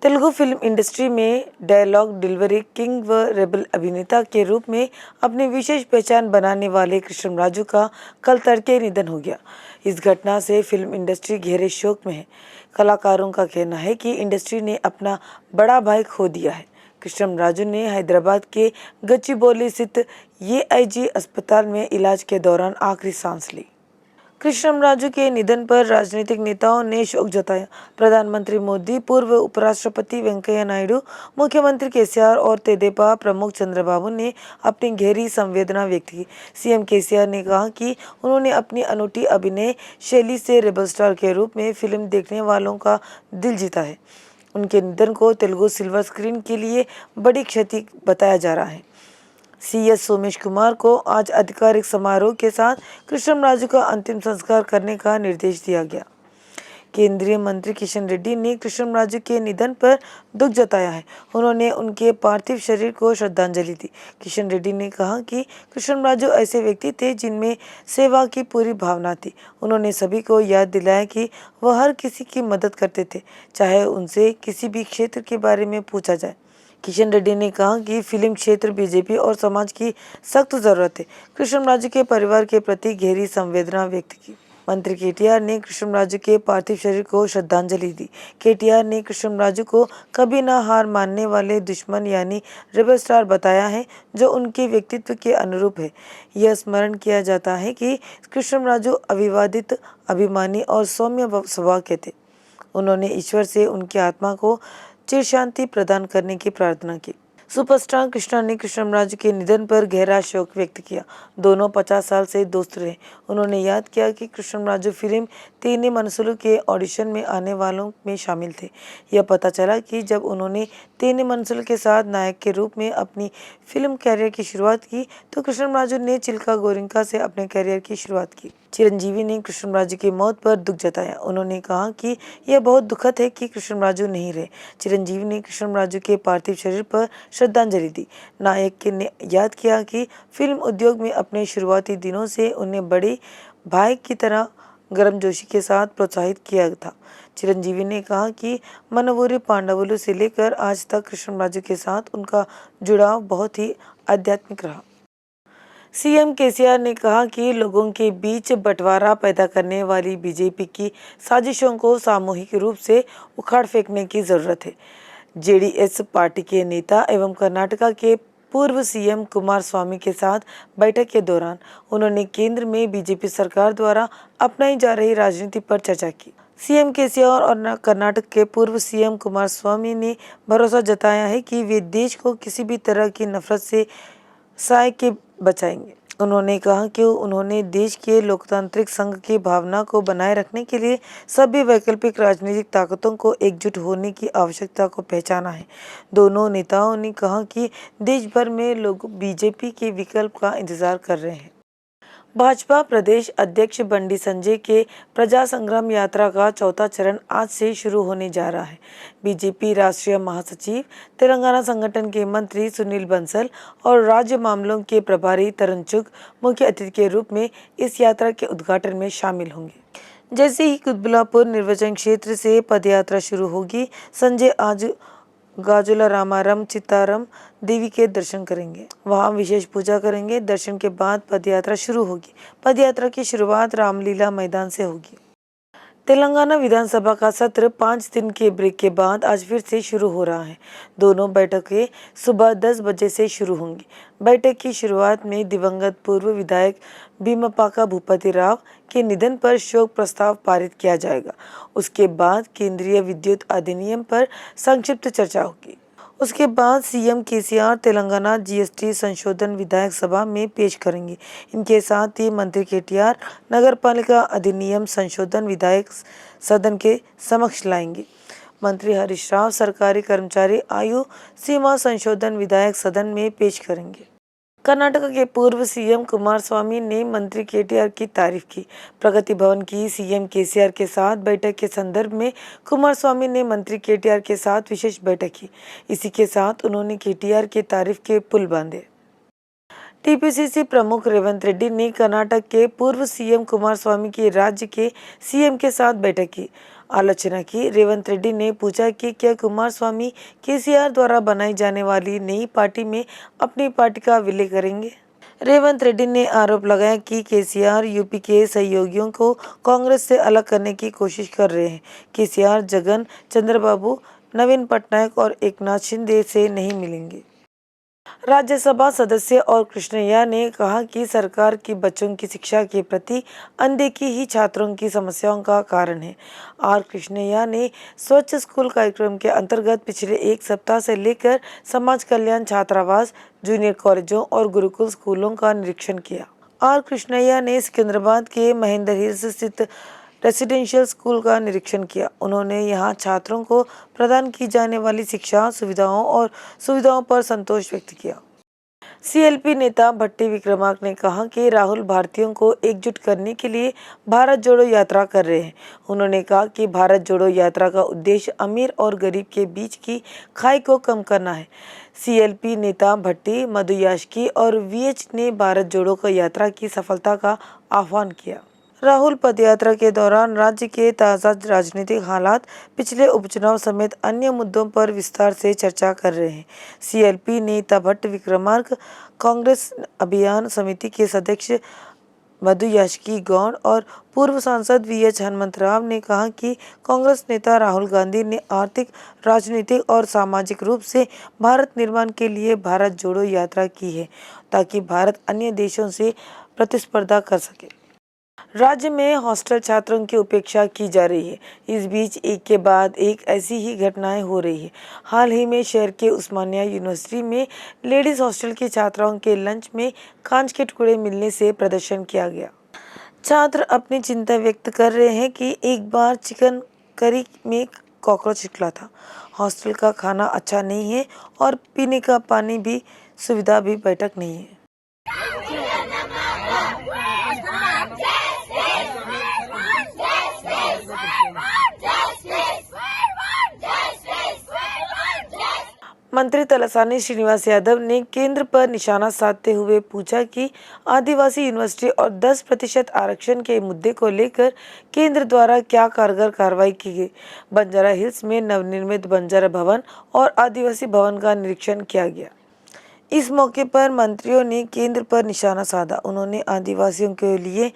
Telugu film industry में dialogue delivery king व rebel अभिनेता के रूप में अपनी विशेष पहचान बनाने वाले कृष्णराजू का कल तड़के निधन हो गया। इस घटना से फिल्म इंडस्ट्री गहरे शोक में है। कलाकारों का कहना है कि इंडस्ट्री ने अपना बड़ा भाई खो दिया है। कृष्णराजू ने हैदराबाद के गच्चीबौली स्थित एआईजी अस्पताल में इलाज के दौरान आखिरी सांस ली। कृष्णराजू के निधन पर राजनीतिक नेताओं ने शोक जताया। प्रधानमंत्री मोदी, पूर्व उपराष्ट्रपति वेंकैया नायडू, मुख्यमंत्री केसीआर और तेदेपा प्रमुख चंद्रबाबू ने अपनी गहरी संवेदना व्यक्त की। सीएम केसीआर ने कहा कि उन्होंने अपनी अनूठी अभिनय शैली से रेबल स्टार के रूप में फिल्म देखने वालों का दिल जीता है। उनके निधन को तेलुगु सिल्वर स्क्रीन के लिए बड़ी क्षति बताया जा रहा है। सीएस सोमेश कुमार को आज आधिकारिक समारोह के साथ कृष्णराजू का अंतिम संस्कार करने का निर्देश दिया गया। केंद्रीय मंत्री किशन रेड्डी ने कृष्णराजू के निधन पर दुख जताया है। उन्होंने उनके पार्थिव शरीर को श्रद्धांजलि दी। किशन रेड्डी ने कहा कि कृष्णराजू ऐसे व्यक्ति थे जिनमें सेवा की पूरी भावना थी। उन्होंने सभी को याद दिलाया कि वह हर किसी की मदद करते थे, चाहे उनसे किसी भी क्षेत्र के बारे में पूछा जाए। किशन रेड्डी ने कहा कि फिल्म क्षेत्र, बीजेपी और समाज की सख्त जरूरत है। कृष्णराजू के परिवार के प्रति गहरी संवेदना व्यक्त की। मंत्री केटीआर ने कृष्णराजू के पार्थिव शरीर को श्रद्धांजलि दी। केटीआर ने कृष्णराजू को कभी न हार मानने वाले दुश्मन यानी रेबल स्टार बताया है, जो उनके व्यक्तित्व के अनुरूप है। यह स्मरण किया जाता है कि कृष्णराजू अविवादित, अभिमानी और सौम्य स्वभाव के थे। उन्होंने ईश्वर से उनकी आत्मा को चिर शांति प्रदान करने की प्रार्थना की। सुपरस्टार कृष्णा ने कृष्णराजू के निधन पर गहरा शोक व्यक्त किया। दोनों 50 साल से दोस्त रहे। उन्होंने याद किया कि कृष्णराजू फिल्म तेने मनसुलु के ऑडिशन में आने वालों में शामिल थे। यह पता चला कि जब उन्होंने तेने मनसुलु के साथ नायक के रूप में अपनी फिल्म कैरियर की शुरुआत की, तो कृष्णराजू ने चिल्का गोरिंका से अपने कैरियर की शुरुआत की। चिरंजीवी ने कृष्णराजू की मौत पर दुख जताया। उन्होंने कहा कि यह बहुत दुखद है कि कृष्णराजू नहीं रहे। चिरंजीवी ने कृष्णराजू के पार्थिव शरीर पर श्रद्धांजलि दी। नायक ने याद किया कि फिल्म उद्योग में अपने शुरुआती दिनों से उन्हें बड़े भाई की तरह गर्मजोशी के साथ प्रोत्साहित किया था। चिरंजीवी ने कहा कि मनवूरी पांडवुलु से लेकर आज तक कृष्णराजू के साथ उनका जुड़ाव बहुत ही आध्यात्मिक रहा। सीएम केसीआर ने कहा कि लोगों के बीच बंटवारा पैदा करने वाली बीजेपी की साजिशों को सामूहिक रूप से उखाड़ फेंकने की जरूरत है। जेडीएस पार्टी के नेता एवं कर्नाटका के पूर्व सीएम कुमारस्वामी के साथ बैठक के दौरान उन्होंने केंद्र में बीजेपी सरकार द्वारा अपनाई जा रही राजनीति पर चर्चा की। सीएम केसीआर और कर्नाटक के पूर्व सीएम कुमारस्वामी ने भरोसा जताया है कि वे देश को किसी भी तरह की नफरत से साय के बचाएंगे। उन्होंने कहा कि उन्होंने देश के लोकतांत्रिक संघ की भावना को बनाए रखने के लिए सभी वैकल्पिक राजनीतिक ताकतों को एकजुट होने की आवश्यकता को पहचाना है। दोनों नेताओं ने कहा कि देश भर में लोग बीजेपी के विकल्प का इंतजार कर रहे हैं। भाजपा प्रदेश अध्यक्ष बंडी संजय के प्रजा संग्राम यात्रा का चौथा चरण आज से शुरू होने जा रहा है। बीजेपी राष्ट्रीय महासचिव, तेलंगाना संगठन के मंत्री सुनील बंसल और राज्य मामलों के प्रभारी तरुण चुग मुख्य अतिथि के रूप में इस यात्रा के उद्घाटन में शामिल होंगे। जैसे ही कुतबुलापुर निर्वाचन क्षेत्र से पदयात्रा शुरू होगी, संजय आज गाजुला रामाराम चित्ताराम देवी के दर्शन करेंगे। वहां विशेष पूजा करेंगे। दर्शन के बाद पदयात्रा शुरू होगी। पदयात्रा की शुरुआत रामलीला मैदान से होगी। तेलंगाना विधानसभा का सत्र 5 दिन के ब्रेक के बाद आज फिर से शुरू हो रहा है। दोनों बैठकें सुबह 10 बजे से शुरू होंगी। बैठक की शुरुआत में दिवंगत पूर्व विधायक भीमपाका भूपति राव के निधन पर शोक प्रस्ताव पारित किया जाएगा। उसके बाद केंद्रीय विद्युत अधिनियम पर संक्षिप्त चर्चा होगी। उसके बाद सीएम केसीआर तेलंगाना जीएसटी संशोधन विधायक सभा में पेश करेंगे। इनके साथ ही मंत्री केटीआर नगरपालिका अधिनियम संशोधन विधायक सदन के समक्ष लाएंगे। मंत्री हरीश राव सरकारी कर्मचारी आयु सीमा संशोधन विधायक सदन में पेश करेंगे। कर्नाटक के पूर्व सीएम कुमारस्वामी ने मंत्री केटीआर की तारीफ की। प्रगति भवन की सीएम केसीआर के साथ बैठक के संदर्भ में कुमारस्वामी ने मंत्री केटीआर के साथ विशेष बैठक की। इसी के साथ उन्होंने केटीआर की तारीफ के पुल बांधे। टीपीसीसी प्रमुख रेवंत रेड्डी ने कर्नाटक के पूर्व सीएम कुमारस्वामी की राज्य के सीएम के साथ बैठक की। आलोचना की। रेवंत रेड्डी ने पूछा कि क्या कुमारस्वामी केसीआर द्वारा बनाई जाने वाली नई पार्टी में अपनी पार्टी का विलय करेंगे। रेवंत रेड्डी ने आरोप लगाया कि केसीआर यूपी के सहयोगियों को कांग्रेस से अलग करने की कोशिश कर रहे हैं। केसीआर जगन चंद्रबाबू, नवीन पटनायक और एकनाथ शिंदे से नहीं मिलेंगे। राज्यसभा सदस्य और कृष्णैया ने कहा कि सरकार की बच्चों की शिक्षा के प्रति अनदेखी ही छात्रों की समस्याओं का कारण है। आर कृष्णैया ने स्वच्छ स्कूल कार्यक्रम के अंतर्गत पिछले एक सप्ताह से लेकर समाज कल्याण छात्रावास, जूनियर कॉलेजों और गुरुकुल स्कूलों का निरीक्षण किया। आर कृष्णैया ने सिकंदराबाद के महेंद्र हिल्स स्थित रेसिडेंशियल स्कूल का निरीक्षण किया। उन्होंने यहां छात्रों को प्रदान की जाने वाली शिक्षा सुविधाओं पर संतोष व्यक्त किया। सीएलपी नेता भट्टी विक्रमार्क ने कहा कि राहुल भारतीयों को एकजुट करने के लिए भारत जोड़ो यात्रा कर रहे हैं। उन्होंने कहा कि भारत जोड़ो यात्रा का उद्देश्य अमीर और गरीब के बीच की खाई को कम करना है। सीएलपी नेता भट्टी, मधु यास्की और वीएच ने भारत जोड़ो यात्रा की सफलता का आह्वान किया। राहुल पदयात्रा के दौरान राज्य के ताज़ा राजनीतिक हालात, पिछले उपचुनाव समेत अन्य मुद्दों पर विस्तार से चर्चा कर रहे हैं। सीएलपी नेता भट्ट विक्रमार्क, कांग्रेस अभियान समिति के सदस्य मधु यास्की गौड़ और पूर्व सांसद वीएच हनुमंतराव ने कहा कि कांग्रेस नेता राहुल गांधी ने आर्थिक, राजनीतिक और सामाजिक रूप से भारत निर्माण के लिए भारत जोड़ो यात्रा की है, ताकि भारत अन्य देशों से प्रतिस्पर्धा कर सके। राज्य में हॉस्टल छात्रों की उपेक्षा की जा रही है। इस बीच एक के बाद एक ऐसी ही घटनाएं हो रही है। हाल ही में शहर के उस्मानिया यूनिवर्सिटी में लेडीज हॉस्टल की छात्राओं के लंच में कांच के टुकड़े मिलने से प्रदर्शन किया गया। छात्र अपनी चिंता व्यक्त कर रहे हैं कि एक बार चिकन करी में कॉकरोच निकला था। हॉस्टल का खाना अच्छा नहीं है और पीने का पानी भी सुविधा भी बैठक नहीं है। मंत्री तलसानी श्रीनिवास यादव ने केंद्र पर निशाना साधते हुए पूछा कि आदिवासी यूनिवर्सिटी और 10% आरक्षण के मुद्दे को लेकर केंद्र द्वारा क्या कारगर कार्रवाई की गई। बंजारा हिल्स में नवनिर्मित बंजारा भवन और आदिवासी भवन का निरीक्षण किया गया। इस मौके पर मंत्रियों ने केंद्र पर निशाना साधा। उन्होंने आदिवासियों के लिए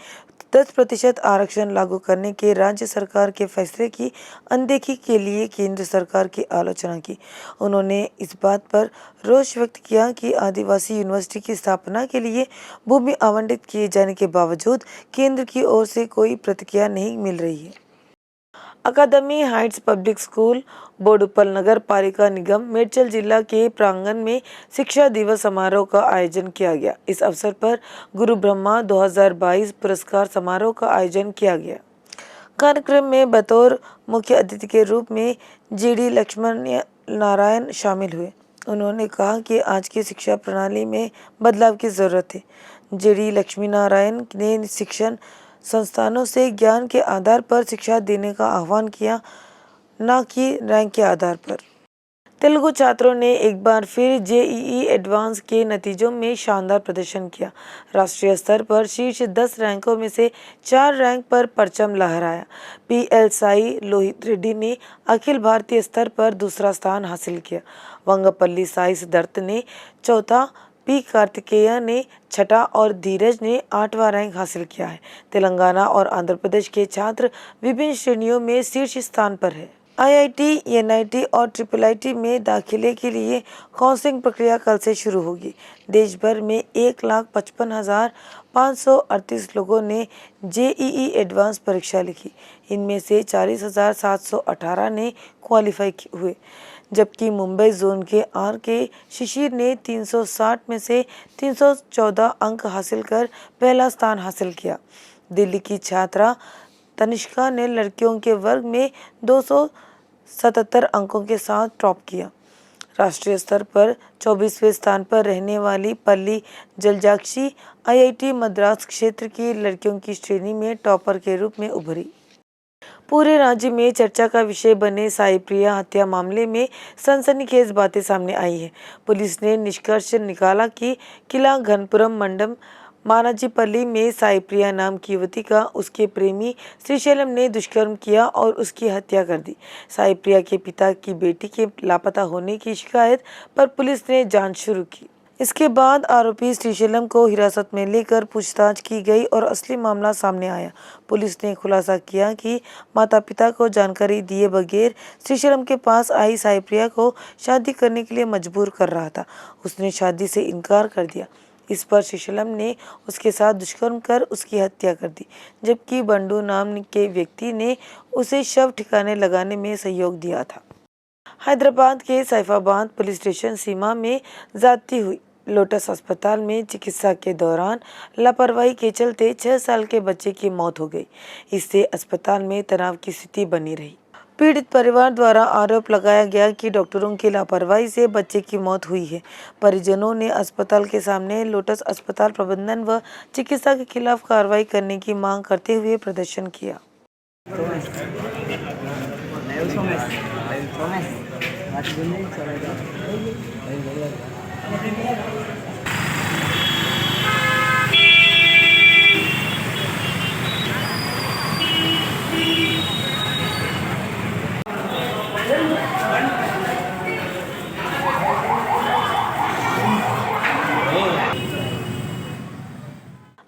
10% आरक्षण लागू करने के राज्य सरकार के फैसले की अनदेखी के लिए केंद्र सरकार की आलोचना की। उन्होंने इस बात पर रोष व्यक्त किया कि आदिवासी यूनिवर्सिटी की स्थापना के लिए भूमि आवंटित किए जाने के बावजूद केंद्र की ओर से कोई प्रतिक्रिया नहीं मिल रही है। अकादमी हाइट्स पब्लिक स्कूल, बोडुप्पल नगर पालिका निगम मेडचल जिला के प्रांगण में शिक्षा दिवस समारोह का आयोजन किया गया। इस अवसर पर गुरु ब्रह्मा 2022 पुरस्कार समारोह का आयोजन किया गया। कार्यक्रम में बतौर मुख्य अतिथि के रूप में जीडी लक्ष्मण नारायण शामिल हुए। उन्होंने कहा कि आज की शिक्षा प्रणाली में बदलाव की जरूरत है। जीडी लक्ष्मी नारायण ने शिक्षण संस्थानों से ज्ञान के आधार पर शिक्षा देने का आह्वान किया, न कि रैंक के आधार पर। तेलुगु छात्रों ने एक बार फिर जेईई एडवांस के नतीजों में शानदार प्रदर्शन किया। राष्ट्रीय स्तर पर शीर्ष 10 रैंकों में से 4 रैंक पर परचम लहराया। पीएल साई लोहित रेड्डी ने अखिल भारतीय स्तर पर दूसरा स्थान हासिल किया। वंगपल्ली साई सिद्धार्थ ने चौथा, पी कार्तिकेय ने छठा और धीरज ने 8वां रैंक हासिल किया है। तेलंगाना और आंध्र प्रदेश के छात्र विभिन्न श्रेणियों में शीर्ष स्थान पर है। आईआईटी, एनआईटी और IIIT में दाखिले के लिए काउंसलिंग प्रक्रिया कल से शुरू होगी। देश भर में 1,55,538 लोगों ने जेईई एडवांस परीक्षा लिखी। इनमें से 40,718 ने क्वालिफाई हुए, जबकि मुंबई जोन के आर के शिशिर ने 360 में से 314 अंक हासिल कर पहला स्थान हासिल किया। दिल्ली की छात्रा तनिष्का ने लड़कियों के वर्ग में 277 अंकों के साथ टॉप किया। राष्ट्रीय स्तर पर 24वें स्थान पर रहने वाली पल्ली जलजाक्षी आईआईटी मद्रास क्षेत्र की लड़कियों की श्रेणी में टॉपर के रूप में उभरी। पूरे राज्य में चर्चा का विषय बने साई प्रिया हत्या मामले में सनसनीखेज बातें सामने आई है। पुलिस ने निष्कर्ष निकाला कि किला घनपुरम मानाजीपल्ली में साई प्रिया नाम की युवती का उसके प्रेमी श्रीशैलम ने दुष्कर्म किया और उसकी हत्या कर दी। साई प्रिया के पिता की बेटी के लापता होने की शिकायत पर पुलिस ने जांच शुरू की। इसके बाद आरोपी श्रीशैलम को हिरासत में लेकर पूछताछ की गई और असली मामला सामने आया। पुलिस ने खुलासा किया कि माता पिता को जानकारी दिए बगैर श्रीशैलम के पास आई साई प्रिया को शादी करने के लिए मजबूर कर रहा था। उसने शादी से इनकार कर दिया। इस पर श्रीशैलम ने उसके साथ दुष्कर्म कर उसकी हत्या कर दी, जबकि बंडू नाम के व्यक्ति ने उसे शव ठिकाने लगाने में सहयोग दिया था। हैदराबाद के सैफाबाद पुलिस स्टेशन सीमा में जाती हुई लोटस अस्पताल में चिकित्सा के दौरान लापरवाही के चलते 6 साल के बच्चे की मौत हो गई। इससे अस्पताल में तनाव की स्थिति बनी रही। पीड़ित परिवार द्वारा आरोप लगाया गया कि डॉक्टरों की लापरवाही से बच्चे की मौत हुई है। परिजनों ने अस्पताल के सामने लोटस अस्पताल प्रबंधन व चिकित्सा के खिलाफ कार्रवाई करने की मांग करते हुए प्रदर्शन किया।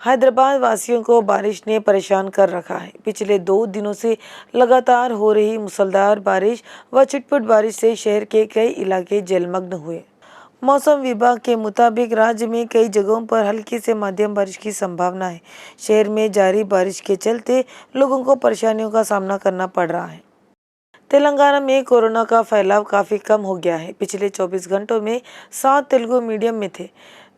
हैदराबाद वासियों को बारिश ने परेशान कर रखा है। पिछले 2 दिनों से लगातार हो रही मूसलाधार बारिश व छिटपुट बारिश से शहर के कई इलाके जलमग्न हुए। मौसम विभाग के मुताबिक राज्य में कई जगहों पर हल्की से मध्यम बारिश की संभावना है। शहर में जारी बारिश के चलते लोगों को परेशानियों का सामना करना पड़ रहा है। तेलंगाना में कोरोना का फैलाव काफ़ी कम हो गया है। पिछले 24 घंटों में 7 तेलुगु मीडियम में थे।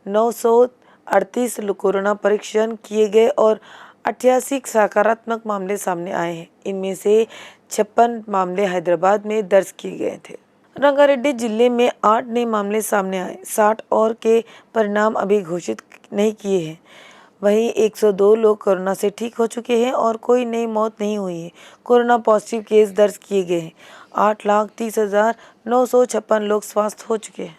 938 कोरोना परीक्षण किए गए और 88 सकारात्मक मामले सामने आए हैं। इनमें से 56 मामले हैदराबाद में दर्ज किए गए थे। रंगारेड्डी जिले में 8 नए मामले सामने आए। 60 और के परिणाम अभी घोषित नहीं किए हैं। वहीं 102 लोग कोरोना से ठीक हो चुके हैं और कोई नई मौत नहीं हुई है। कोरोना पॉजिटिव केस दर्ज किए गए हैं। 8,30,956 लोग स्वस्थ हो चुके हैं।